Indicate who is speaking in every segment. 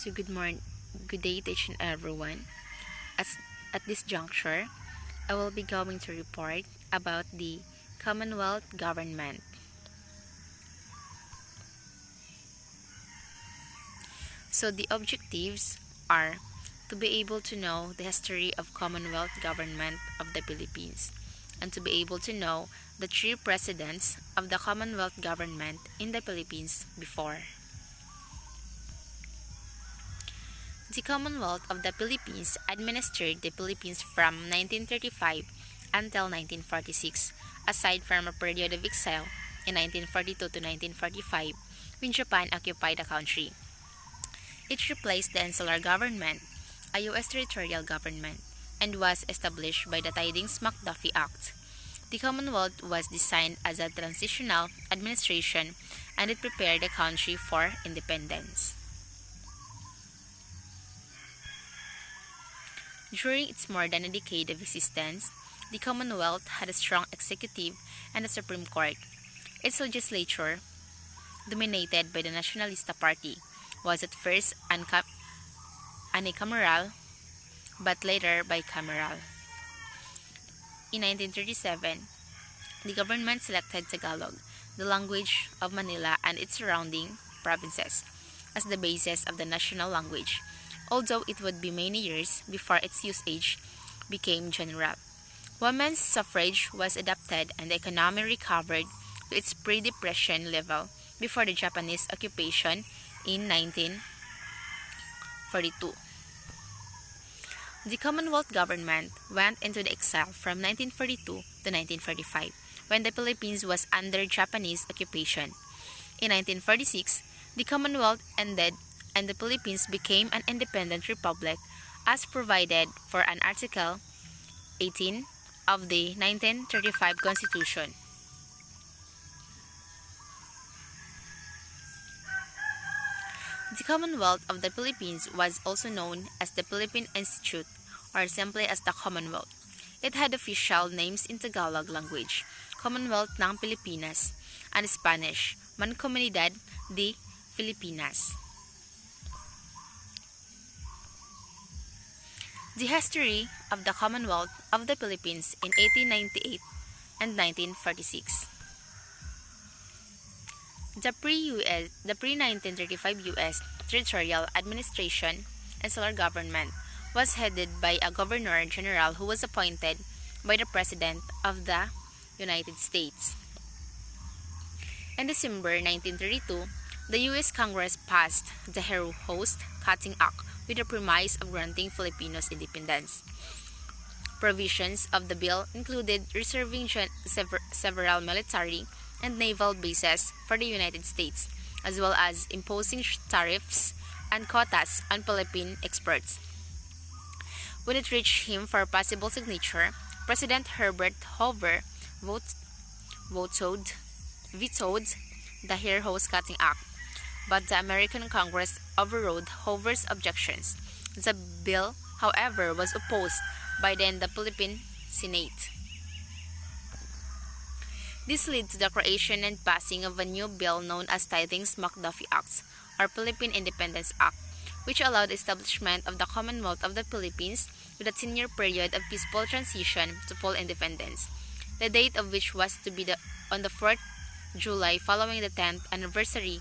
Speaker 1: So good day to each and everyone. At this juncture, I will be going to report about the Commonwealth government. So the objectives are to be able to know the history of Commonwealth government of the Philippines and to be able to know the 3 presidents of the Commonwealth government in the Philippines before. The Commonwealth of the Philippines administered the Philippines from 1935 until 1946, aside from a period of exile in 1942 to 1945 when Japan occupied the country. It replaced the insular government, a U.S. territorial government, and was established by the Tidings-McDuffie Act. The Commonwealth was designed as a transitional administration and it prepared the country for independence. During its more than a decade of existence, the Commonwealth had a strong executive and a Supreme Court. Its legislature, dominated by the Nationalista Party, was at first unicameral, but later bicameral. In 1937, the government selected Tagalog, the language of Manila and its surrounding provinces, as the basis of the national language, although it would be many years before its usage became general. Women's suffrage was adopted and the economy recovered to its pre-depression level before the Japanese occupation in 1942. The Commonwealth government went into the exile from 1942 to 1945 when the Philippines was under Japanese occupation. In 1946, the Commonwealth ended and the Philippines became an independent republic as provided for an Article 18 of the 1935 Constitution. The Commonwealth of the Philippines was also known as the Philippine Institute or simply as the Commonwealth. It had official names in Tagalog language, Commonwealth ng Pilipinas, and Spanish, Mancomunidad de Filipinas. The history of the Commonwealth of the Philippines in 1898 and 1946. The pre-1935 U.S. Territorial Administration insular government was headed by a governor-general who was appointed by the President of the United States. In December 1932, the U.S. Congress passed the Host Cutting Act with the premise of granting Filipinos independence. Provisions of the bill included reserving several military and naval bases for the United States, as well as imposing tariffs and quotas on Philippine exports. When it reached him for possible signature, President Herbert Hoover vetoed the Host Cutting Act, but the American Congress overrode Hoover's objections. The bill, however, was opposed by the Philippine Senate. This led to the creation and passing of a new bill known as Tidings-McDuffie Act, or Philippine Independence Act, which allowed the establishment of the Commonwealth of the Philippines with a 10-year period of peaceful transition to full independence, the date of which was to be on the 4th July following the 10th anniversary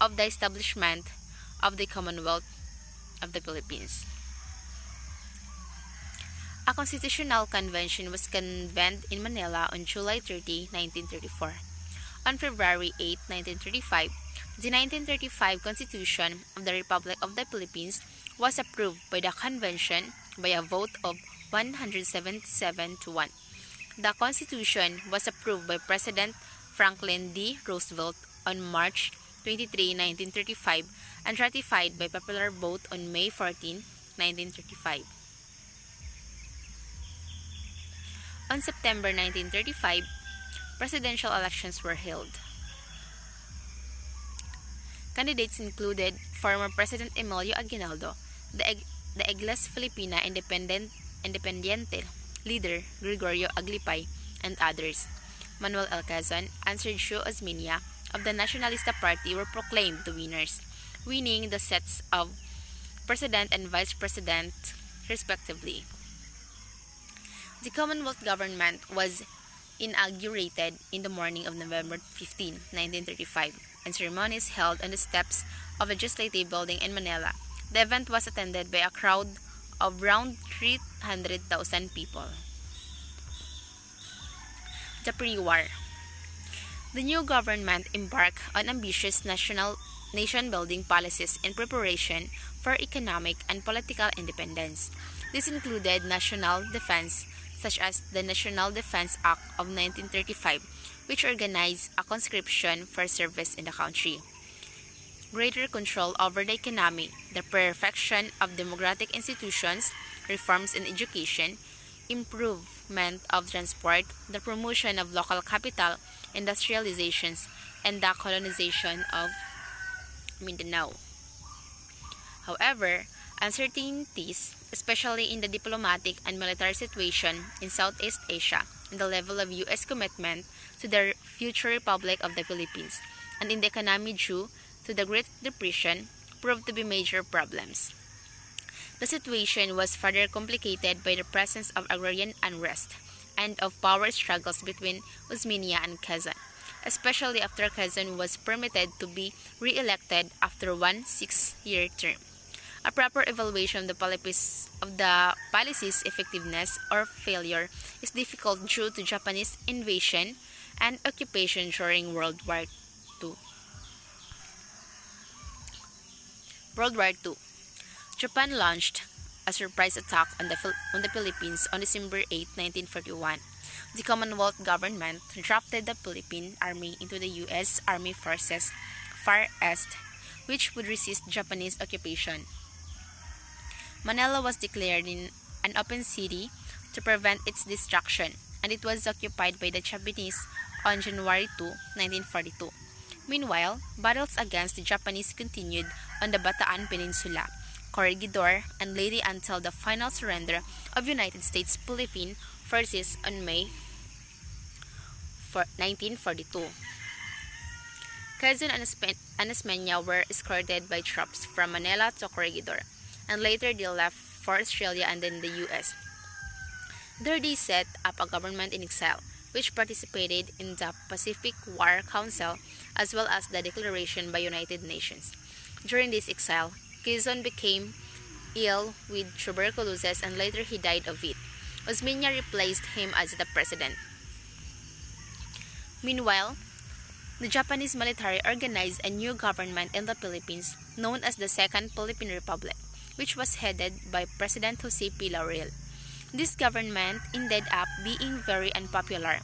Speaker 1: of the establishment of the Commonwealth of the Philippines. A constitutional convention was convened in Manila on July 30, 1934. On February 8, 1935, the 1935 Constitution of the Republic of the Philippines was approved by the convention by a vote of 177 to 1. The Constitution was approved by President Franklin D. Roosevelt on March 23, 1935 and ratified by popular vote on May 14, 1935. On September 1935, presidential elections were held. Candidates included former President Emilio Aguinaldo, the Iglesia Filipina Independiente leader Gregorio Aglipay, and others. Manuel L. Quezon and Sergio Osmena of the Nationalista Party were proclaimed the winners, winning the seats of president and vice president, respectively. The Commonwealth government was inaugurated in the morning of November 15, 1935, and ceremonies held on the steps of the Legislative Building in Manila. The event was attended by a crowd of around 300,000 people. The pre-war. The new government embarked on ambitious nation-building policies in preparation for economic and political independence. This included national defense, such as the National Defense Act of 1935, which organized a conscription for service in the country. Greater control over the economy, the perfection of democratic institutions, reforms in education, improvement of transport, the promotion of local capital, industrializations, and the colonization of Mindanao. However, uncertainties, especially in the diplomatic and military situation in Southeast Asia, and the level of U.S. commitment to the future Republic of the Philippines, and in the economy due to the Great Depression, proved to be major problems. The situation was further complicated by the presence of agrarian unrest and of power struggles between Osmena and Quezon, especially after Quezon was permitted to be re-elected after one 6-year term. A proper evaluation of the policy's effectiveness or failure is difficult due to Japanese invasion and occupation during World War II. Japan launched a surprise attack on the Philippines on December 8, 1941. The Commonwealth government drafted the Philippine Army into the U.S. Army Forces Far East, which would resist Japanese occupation. Manila was declared an open city to prevent its destruction, and it was occupied by the Japanese on January 2, 1942. Meanwhile, battles against the Japanese continued on the Bataan Peninsula, Corregidor, and later until the final surrender of United States Philippine forces on May 1942. Quezon and Osmeña were escorted by troops from Manila to Corregidor, and later they left for Australia and then the U.S. There they set up a government in exile, which participated in the Pacific War Council as well as the declaration by United Nations. During this exile, Quezon became ill with tuberculosis and later he died of it. Osmeña replaced him as the president. Meanwhile, the Japanese military organized a new government in the Philippines known as the Second Philippine Republic, which was headed by President Jose P. Laurel. This government ended up being very unpopular.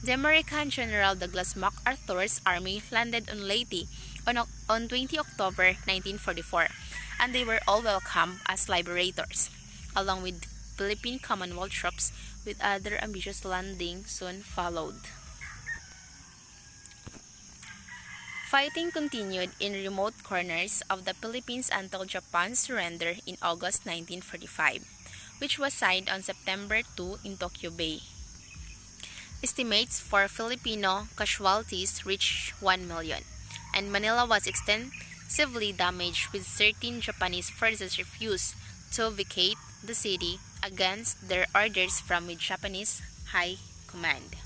Speaker 1: The American General Douglas MacArthur's army landed on Leyte on 20 October 1944, and they were all welcomed as liberators, along with Philippine Commonwealth troops, with other ambitious landing soon followed. Fighting continued in remote corners of the Philippines until Japan's surrender in August 1945, which was signed on September 2 in Tokyo Bay. Estimates for Filipino casualties reached 1 million, and Manila was extensively damaged with 13 Japanese forces refused to vacate the city against their orders from the Japanese High Command.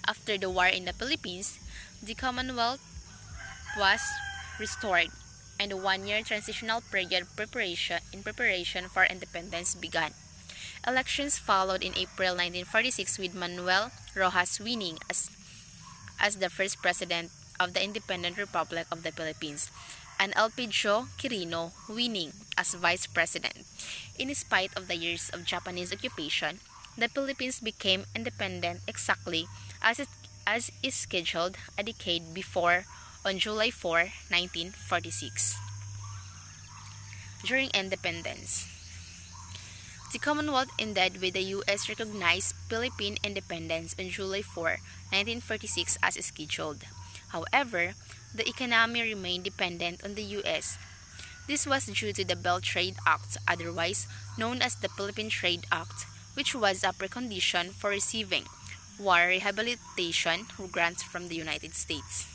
Speaker 1: After the war in the Philippines, the Commonwealth was restored, and a one-year transitional period in preparation for independence began. Elections followed in April 1946 with Manuel Rojas winning as the first president of the Independent Republic of the Philippines, and Elpidio Quirino winning as vice president. In spite of the years of Japanese occupation, the Philippines became independent exactly as is scheduled a decade before, on July 4, 1946. During independence, the Commonwealth ended with the U.S. recognized Philippine independence on July 4, 1946 as scheduled. However, the economy remained dependent on the U.S. This was due to the Belt Trade Act, otherwise known as the Philippine Trade Act, which was a precondition for receiving war rehabilitation grants from the United States.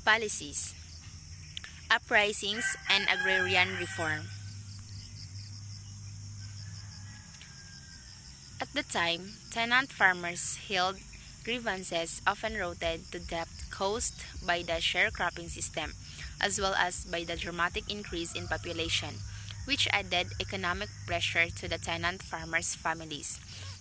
Speaker 1: Policies: uprisings and agrarian reform. At the time, tenant farmers held grievances often rooted to debt caused by the sharecropping system, as well as by the dramatic increase in population, which added economic pressure to the tenant farmers' families.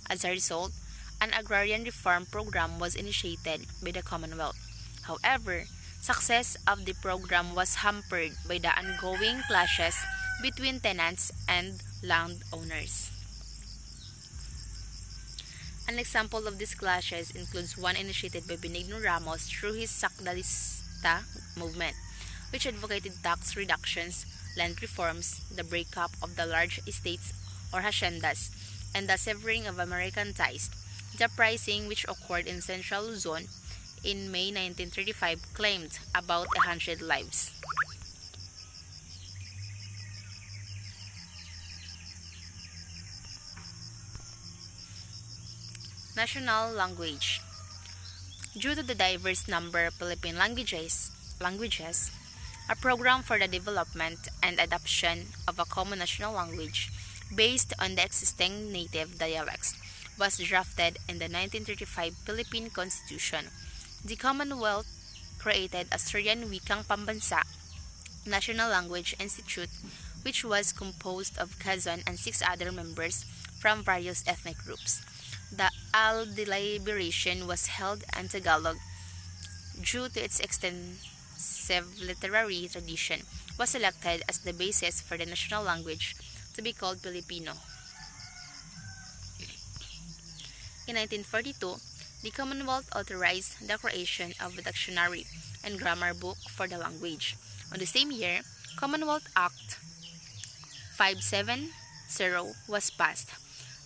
Speaker 1: As a result, an agrarian reform program was initiated by the Commonwealth. However, success of the program was hampered by the ongoing clashes between tenants and landowners. An example of these clashes includes one initiated by Benigno Ramos through his Sakdalista movement, which advocated tax reductions, land reforms, the breakup of the large estates or haciendas, and the severing of American ties. The uprising, which occurred in central Luzon in May 1935, claimed about 100 lives. National language. Due to the diverse number of Philippine languages, a program for the development and adoption of a common national language based on the existing native dialects was drafted in the 1935 Philippine Constitution. The Commonwealth created a Syrian Wikang Pambansa National Language Institute, which was composed of Quezon and 6 other members from various ethnic groups. The deliberation was held in Tagalog due to its extensive literary tradition, was selected as the basis for the national language to be called Filipino. In 1942, the Commonwealth authorized the creation of a dictionary and grammar book for the language. On the same year, Commonwealth Act 570 was passed,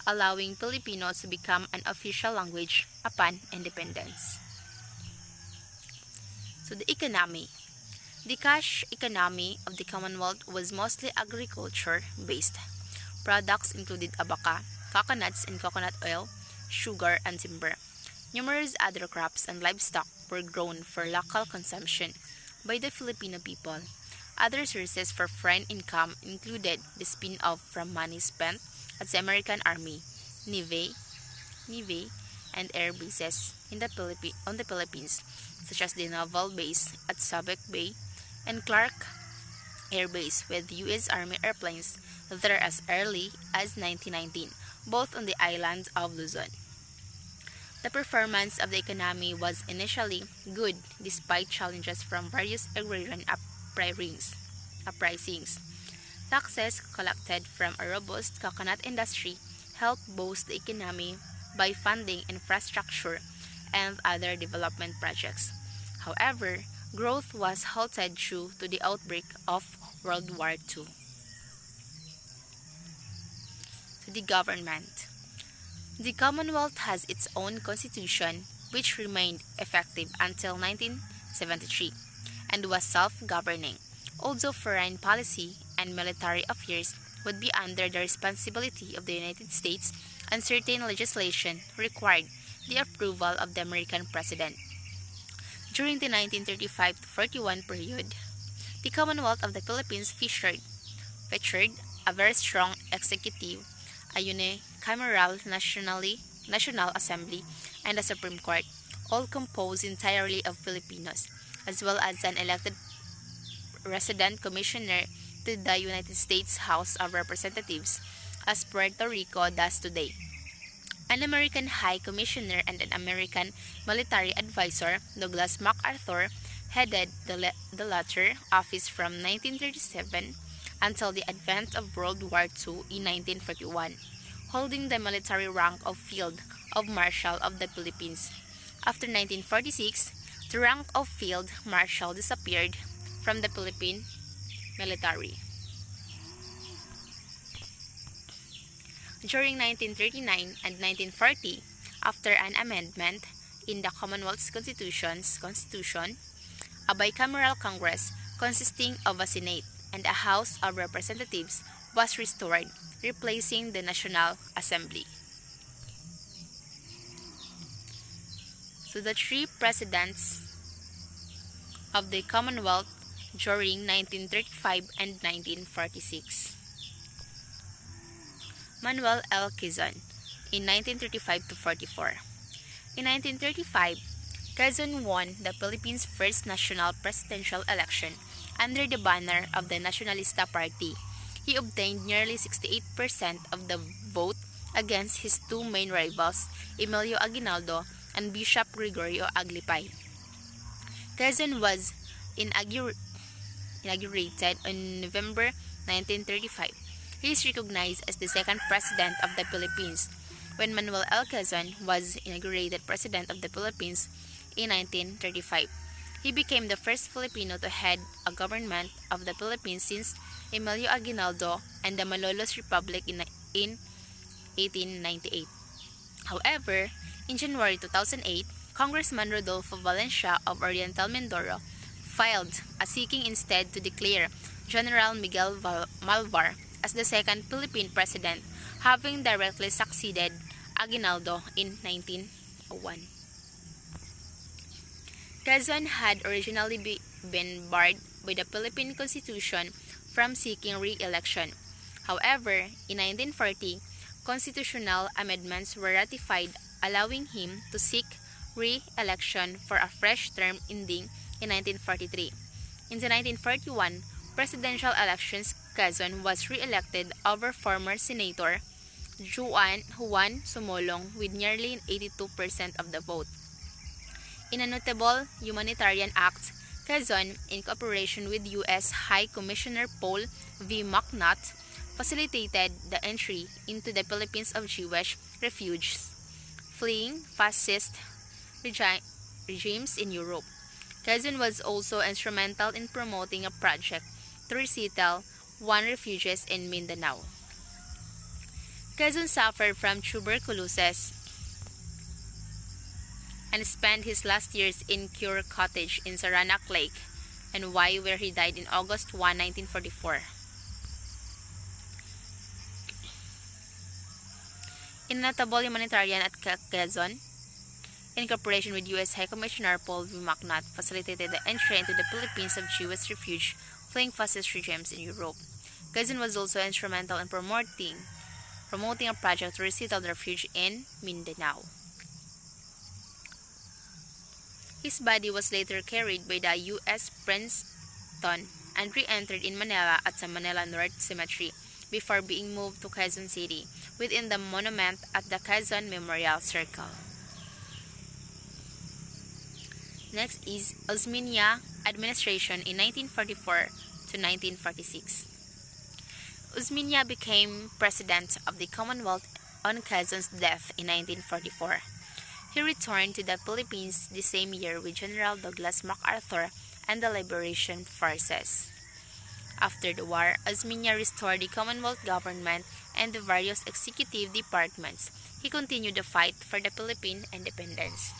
Speaker 1: allowing Filipino to become an official language upon independence. So the economy. The cash economy of the Commonwealth was mostly agriculture-based. Products included abaca, coconuts and coconut oil, sugar, and timber. Numerous other crops and livestock were grown for local consumption by the Filipino people. Other sources for foreign income included the spin-off from money spent at the American Army, Navy, and air bases on the Philippines, such as the naval base at Subic Bay and Clark Air Base with U.S. Army airplanes there as early as 1919, both on the island of Luzon. The performance of the economy was initially good despite challenges from various agrarian uprisings. Taxes collected from a robust coconut industry helped boost the economy by funding infrastructure and other development projects. However, growth was halted due to the outbreak of World War II. The government. The Commonwealth has its own constitution, which remained effective until 1973 and was self-governing, although foreign policy and military affairs would be under the responsibility of the United States, and certain legislation required the approval of the American president. During the 1935-41 period, the Commonwealth of the Philippines featured a very strong executive, a unicameral National Assembly, and a Supreme Court, all composed entirely of Filipinos, as well as an elected resident commissioner to the United States House of Representatives, as Puerto Rico does today. An American High Commissioner and an American military advisor, Douglas MacArthur, headed the latter office from 1937 until the advent of World War II in 1941, holding the military rank of Field of Marshal of the Philippines. After 1946, the rank of Field Marshal disappeared from the Philippine military. During 1939 and 1940, after an amendment in the Commonwealth's constitution, a bicameral Congress consisting of a Senate and a House of Representatives was restored, replacing the National Assembly. So the three presidents of the Commonwealth during 1935 and 1946. Manuel L. Quezon in 1935 to 44. In 1935, Quezon won the Philippines' first national presidential election under the banner of the Nacionalista Party. He obtained nearly 68% of the vote against his two main rivals, Emilio Aguinaldo and Bishop Gregorio Aglipay. Quezon was inaugurated on November 1935. He is recognized as the second president of the Philippines. When Manuel L. Quezon was inaugurated president of the Philippines in 1935, he became the first Filipino to head a government of the Philippines since Emilio Aguinaldo and the Malolos Republic in 1898. However, in January 2008, Congressman Rodolfo Valencia of Oriental Mindoro filed a seeking instead to declare General Miguel Malvar as the second Philippine president, having directly succeeded Aguinaldo in 1901. Quezon had originally been barred by the Philippine Constitution from seeking re-election. However, in 1940, constitutional amendments were ratified allowing him to seek re-election for a fresh term ending in 1943. In the 1941 presidential elections, Quezon was re-elected over former Senator Juan Sumolong with nearly 82% of the vote. In a notable humanitarian act, Quezon, in cooperation with U.S. High Commissioner Paul V. McNutt, facilitated the entry into the Philippines of Jewish refugees fleeing fascist regimes in Europe. Quezon was also instrumental in promoting a project to resettle refugees in Mindanao. Quezon suffered from tuberculosis and spent his last years in Cure Cottage in Saranac Lake, and where he died in August 1, 1944. In a notable humanitarian at Quezon, in cooperation with U.S. High Commissioner Paul V. McNutt, facilitated the entry into the Philippines of Jewish refugees fleeing fascist regimes in Europe. Quezon was also instrumental in promoting a project to resettle the refugees in Mindanao. His body was later carried by the U.S. Princeton and re-entered in Manila at the Manila North Cemetery before being moved to Quezon City within the monument at the Quezon Memorial Circle. Next is Osmena Administration in 1944 to 1946. Osmena became president of the Commonwealth on Quezon's death in 1944. He returned to the Philippines the same year with General Douglas MacArthur and the Liberation Forces. After the war, Osmena restored the Commonwealth government and the various executive departments. He continued the fight for the Philippine independence.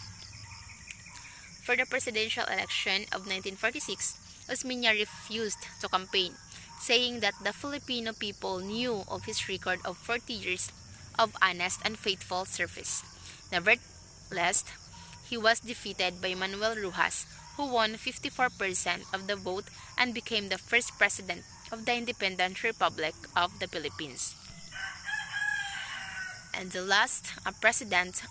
Speaker 1: For the presidential election of 1946, Osmena refused to campaign, saying that the Filipino people knew of his record of 40 years of honest and faithful service. Nevertheless, he was defeated by Manuel Rojas, who won 54% of the vote and became the first president of the Independent Republic of the Philippines. And the last president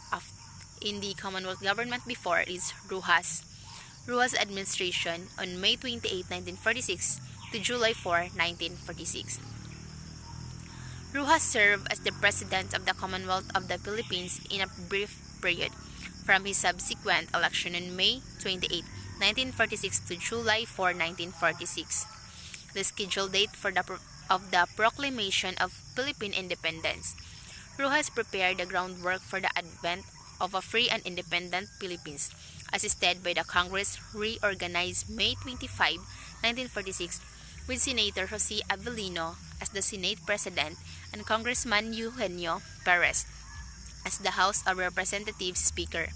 Speaker 1: in the Commonwealth government before is Rojas Administration on May 28, 1946 to July 4, 1946. Rojas served as the President of the Commonwealth of the Philippines in a brief period, from his subsequent election on May 28, 1946 to July 4, 1946, the scheduled date of the proclamation of Philippine independence. Rojas prepared the groundwork for the advent of a free and independent Philippines, assisted by the Congress reorganized May 25, 1946, with Senator Jose Avellino as the Senate President and Congressman Eugenio Perez as the House of Representatives Speaker.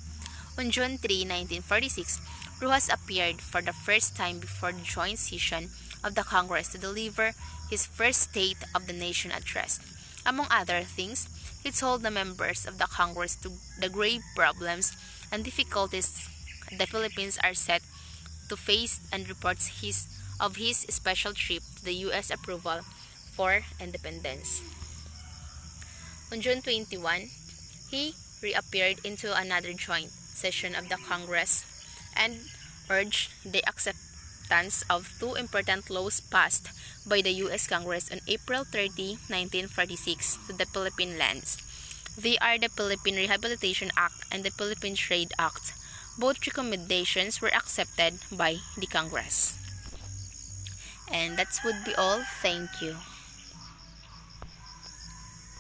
Speaker 1: On June 3, 1946, Rojas appeared for the first time before the joint session of the Congress to deliver his first State of the Nation address. Among other things, he told the members of the Congress the grave problems and difficulties the Philippines are set to face and reports of his special trip to the U.S. approval for independence. On June 21, he reappeared into another joint session of the Congress and urged the acceptance of two important laws passed by the U.S. Congress on April 30, 1946 to the Philippine lands. They are the Philippine Rehabilitation Act and the Philippine Trade Act. Both recommendations were accepted by the Congress. And that would be all. Thank you.